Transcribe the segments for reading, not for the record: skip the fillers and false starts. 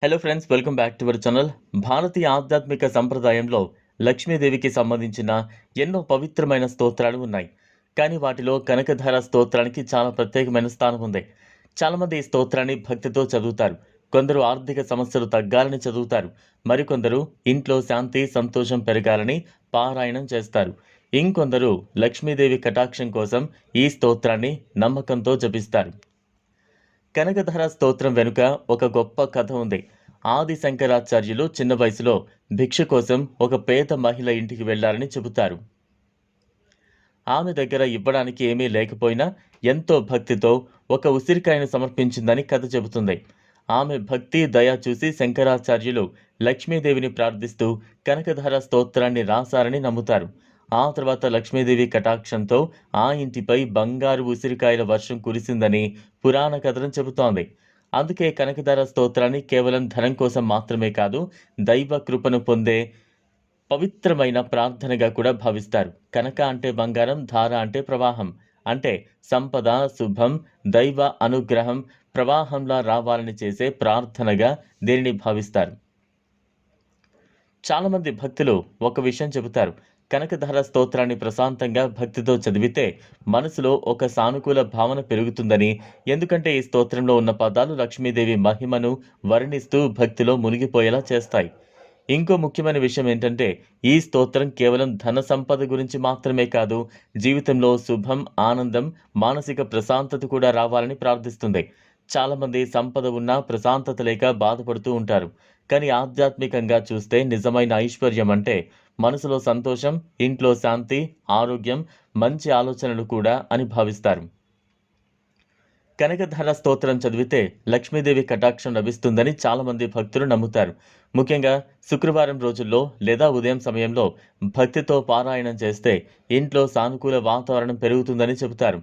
Hello friends, welcome back to our channel. భారతీయ ఆధ్యాత్మిక సంప్రదాయంలో లక్ష్మీదేవికి సంబంధించిన ఎన్నో పవిత్రమైన స్తోత్రాలు ఉన్నాయి. కానీ వాటిలో కనకధార స్తోత్రానికి చాలా ప్రత్యేకమైన స్థానం ఉంది. చాలామంది ఈ స్తోత్రాన్ని భక్తితో చదువుతారు. కొందరు ఆర్థిక సమస్యలు తగ్గాలని చదువుతారు. మరికొందరు ఇంట్లో శాంతి సంతోషం పెరగాలని పారాయణం చేస్తారు. ఇంకొందరు లక్ష్మీదేవి కటాక్షం కోసం ఈ స్తోత్రాన్ని నమ్మకంతో జపిస్తారు. కనకధార స్తోత్రం వెనుక ఒక గొప్ప కథ ఉంది. ఆది శంకరాచార్యులు చిన్న వయసులో భిక్ష కోసం ఒక పేద మహిళ ఇంటికి వెళ్లారని చెబుతారు. ఆమె దగ్గర ఇవ్వడానికి ఏమీ లేకపోయినా ఎంతో భక్తితో ఒక ఉసిరికాయను సమర్పించిందని కథ చెబుతుంది. ఆమె భక్తి దయ చూసి శంకరాచార్యులు లక్ష్మీదేవిని ప్రార్థిస్తూ కనకధార స్తోత్రాన్ని రాశారని నమ్ముతారు. ఆ తర్వాత లక్ష్మీదేవి కటాక్షంతో ఆ ఇంటిపై బంగారు ఉసిరికాయల వర్షం కురిసిందని పురాణ కథనం చెబుతోంది. అందుకే కనకధార స్తోత్రాన్ని కేవలం ధనం కోసం మాత్రమే కాదు, దైవ కృపను పొందే పవిత్రమైన ప్రార్థనగా కూడా భావిస్తారు. కనక అంటే బంగారం, ధార అంటే ప్రవాహం. అంటే సంపద, శుభం, దైవ అనుగ్రహం ప్రవాహంలా రావాలని చేసే ప్రార్థనగా దీనిని భావిస్తారు. చాలామంది భక్తులు ఒక విషయం చెబుతారు. కనకధార స్తోత్రాన్ని ప్రశాంతంగా భక్తితో చదివితే మనసులో ఒక సానుకూల భావన పెరుగుతుందని, ఎందుకంటే ఈ స్తోత్రంలో ఉన్న పదాలు లక్ష్మీదేవి మహిమను వర్ణిస్తూ భక్తిలో మునిగిపోయేలా చేస్తాయి. ఇంకో ముఖ్యమైన విషయం ఏంటంటే, ఈ స్తోత్రం కేవలం ధన సంపద గురించి మాత్రమే కాదు, జీవితంలో శుభం, ఆనందం, మానసిక ప్రశాంతత కూడా రావాలని ప్రార్థిస్తుంది. చాలామంది సంపద ఉన్నా ప్రశాంతత లేక బాధపడుతూ ఉంటారు. కానీ ఆధ్యాత్మికంగా చూస్తే నిజమైన ఐశ్వర్యం అంటే మనసులో సంతోషం, ఇంట్లో శాంతి, ఆరోగ్యం, మంచి ఆలోచనలు కూడా అని భావిస్తారు. కనకధార స్తోత్రం చదివితే లక్ష్మీదేవి కటాక్షం లభిస్తుందని చాలామంది భక్తులు నమ్ముతారు. ముఖ్యంగా శుక్రవారం రోజుల్లో లేదా ఉదయం సమయంలో భక్తితో పారాయణం చేస్తే ఇంట్లో సానుకూల వాతావరణం పెరుగుతుందని చెబుతారు.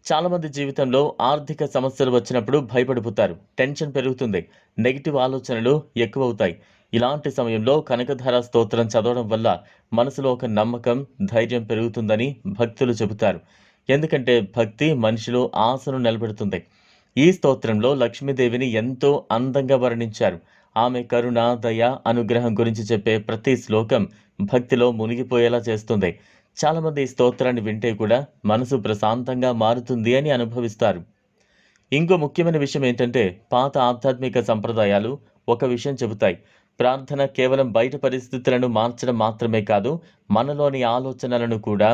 చాలామంది జీవితంలో ఆర్థిక సమస్యలు వచ్చినప్పుడు భయపడిపోతారు. టెన్షన్ పెరుగుతుంది. నెగిటివ్ ఆలోచనలు ఎక్కువవుతాయి. ఇలాంటి సమయంలో కనకధార స్తోత్రం చదవడం వల్ల మనసులో ఒక నమ్మకం, ధైర్యం పెరుగుతుందని భక్తులు చెబుతారు. ఎందుకంటే భక్తి మనిషిలో ఆశను నిలబెడుతుంది. ఈ స్తోత్రంలో లక్ష్మీదేవిని ఎంతో అందంగా వర్ణించారు. ఆమె కరుణ, దయ, అనుగ్రహం గురించి చెప్పే ప్రతి శ్లోకం భక్తిలో మునిగిపోయేలా చేస్తుంది. చాలామంది ఈ స్తోత్రాన్ని వింటే కూడా మనసు ప్రశాంతంగా మారుతుంది అని అనుభవిస్తారు. ఇంకో ముఖ్యమైన విషయం ఏంటంటే, పాత ఆధ్యాత్మిక సంప్రదాయాలు ఒక విషయం చెబుతాయి. ప్రార్థన కేవలం బయట పరిస్థితులను మార్చడం మాత్రమే కాదు, మనలోని ఆలోచనలను కూడా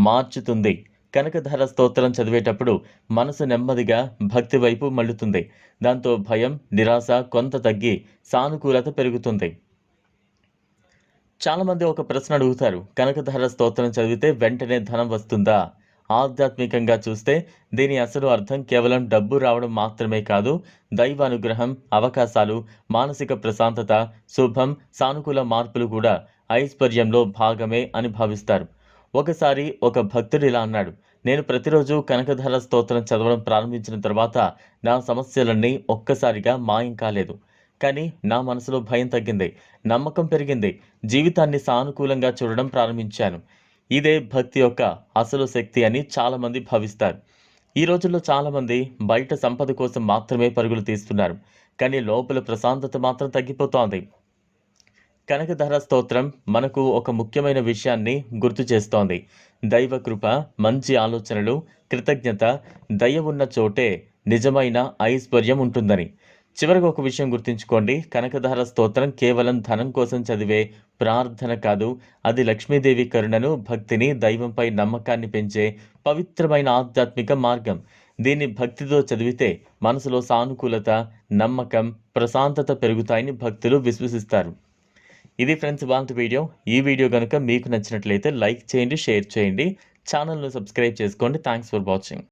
మార్చుతుంది. కనకధార స్తోత్రం చదివేటప్పుడు మనసు నెమ్మదిగా భక్తి వైపు మళ్ళుతుంది. దాంతో భయం, నిరాశ కొంత తగ్గి సానుకూలత పెరుగుతుంది. చాలామంది ఒక ప్రశ్న అడుగుతారు. కనకధార స్తోత్రం చదివితే వెంటనే ధనం వస్తుందా? ఆధ్యాత్మికంగా చూస్తే దీని అసలు అర్థం కేవలం డబ్బు రావడం మాత్రమే కాదు, దైవ అనుగ్రహం, అవకాశాలు, మానసిక ప్రశాంతత, శుభం, సానుకూల మార్పులు కూడా ఐశ్వర్యంలో భాగమే అని భావిస్తారు. ఒకసారి ఒక భక్తుడు ఇలా అన్నాడు, నేను ప్రతిరోజు కనకధార స్తోత్రం చదవడం ప్రారంభించిన తర్వాత నా సమస్యలన్నీ ఒక్కసారిగా మాయం కాలేదు. కానీ నా మనసులో భయం తగ్గింది, నమ్మకం పెరిగింది, జీవితాన్ని సానుకూలంగా చూడడం ప్రారంభించాను. ఇదే భక్తి యొక్క అసలు శక్తి అని చాలామంది భావిస్తారు. ఈ రోజుల్లో చాలామంది బయట సంపద కోసం మాత్రమే పరుగులు తీస్తున్నారు. కానీ లోపల ప్రశాంతత మాత్రం తగ్గిపోతోంది. కనకధార స్తోత్రం మనకు ఒక ముఖ్యమైన విషయాన్ని గుర్తు చేస్తోంది. దైవ కృప, మంచి ఆలోచనలు, కృతజ్ఞత, దయ ఉన్న చోటే నిజమైన ఐశ్వర్యం ఉంటుందని. చివరికి ఒక విషయం గుర్తుంచుకోండి, కనకధార స్తోత్రం కేవలం ధనం కోసం చదివే ప్రార్థన కాదు, అది లక్ష్మీదేవి కరుణను, భక్తిని, దైవంపై నమ్మకాన్ని పెంచే పవిత్రమైన ఆధ్యాత్మిక మార్గం. దీన్ని భక్తితో చదివితే మనసులో సానుకూలత, నమ్మకం, ప్రశాంతత పెరుగుతాయని భక్తులు విశ్వసిస్తారు. ఇది ఫ్రెండ్స్ ఇవాల్టి వీడియో. ఈ వీడియో కనుక మీకు నచ్చినట్లయితే లైక్ చేయండి, షేర్ చేయండి, ఛానల్ను సబ్స్క్రైబ్ చేసుకోండి. Thanks for watching.